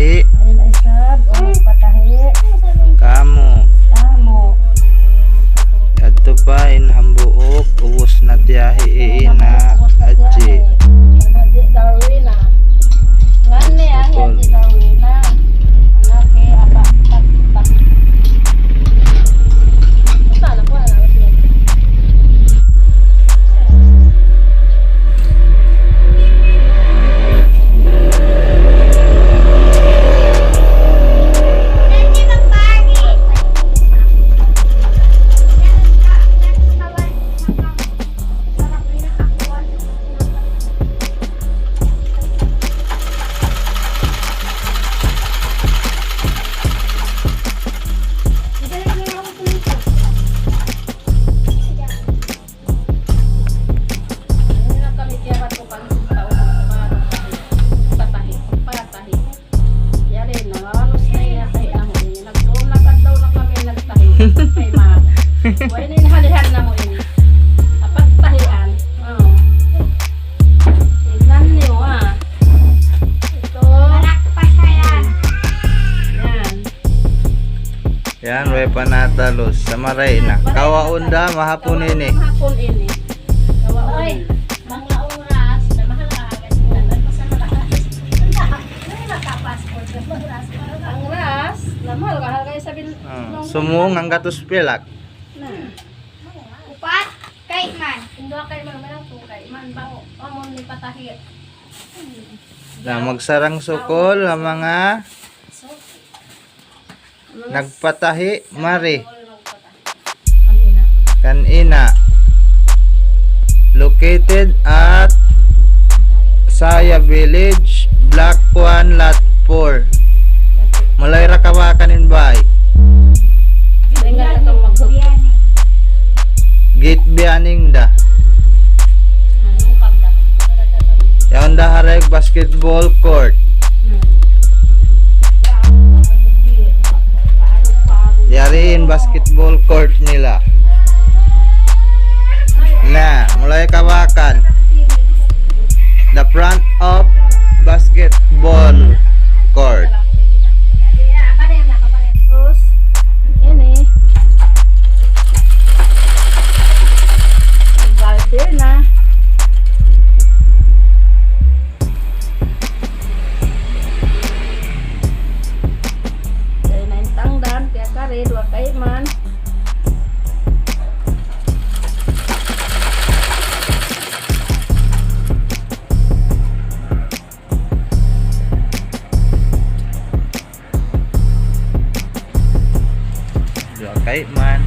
magpatahi. Ayun ay sab, o magpatahi. Kamo. Tamo. Adto pa inhambuok. Ubos na tiyahi iina. Adji. Haji Darwina. Ngani ang Haji Darwina. Anake apa tak. Sana ko na siya. Wala ni halihan na mo ini. Dapat tahian. Oh. Tingnan niyo ah. Ito. Anak pa siya yan. Yan. Yan, way panatalos. Samaray na. Kawaunda, mahapon ini. Mahapon ini. Kawaon. Mga oras na mahal ka agad sila. Masama ka. Ang ras, na mahal ka. Kaya sabihin. Sumung ang gatos pilak. Upat, kay man. Hindi kay man man to kay man ba amon ni patahi. Na magsarang sukol ang mga nagpatahi mari kanina located at Saya Village, Block 1, Lot 4. Mulay ra kawakan bay. Gate bianing da. Yang dah harag basketball court. Yariin basketball court nila. Nah, mulai kawakan. The front of basketball court. Terus ini galtir na. Dari nain tangdan tiap hari 2 kali man. Dua kait man.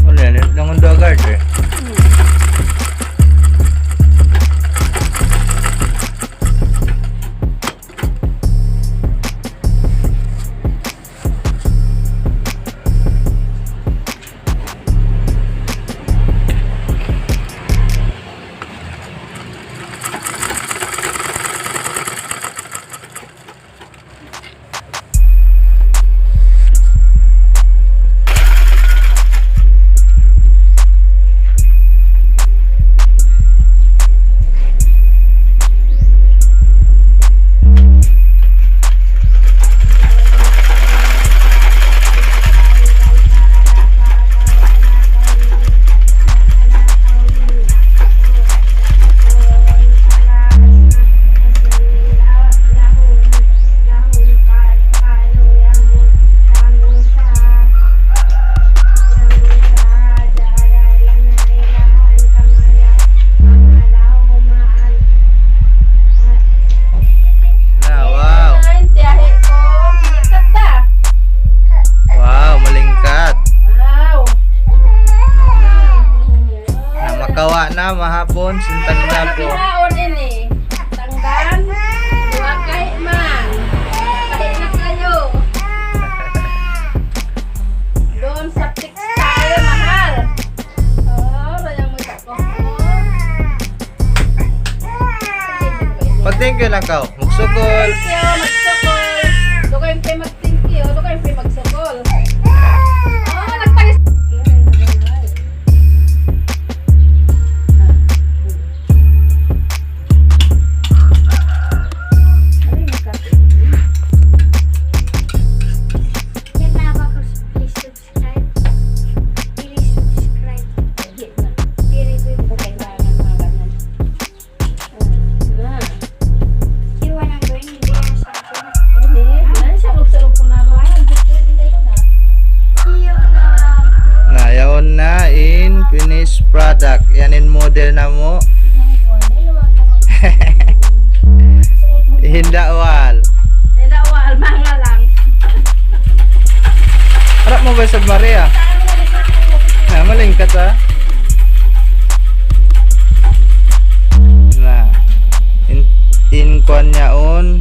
Ano yan? Nangon dua guard eh. na mahapon sintag na po. Pinaon ini. Tanggan. Dua kay man. Kali na kayo. Doon sa textile mahal. Oh, sayang mo sa ko. Pag-thank you lang ka. Magsukol. Thank you, magsukol. Doon kayo mag-thank you. Doon kayo mag-sukol. Oh, nagtagis. Dak, yanin model na mo. Hindawal. Hindi awal, mga lang. Harap mo ba sa Maria? Malingkat ha. Na. Inkwan niyaon.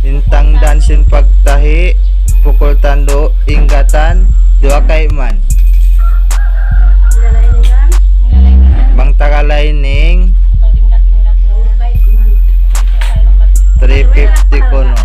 Intang dansin pagtahi. Pukul tando. Inggatan. Dua kay man. Nilalain kan? Bang tagalaining. Dua kait man. 350 kono.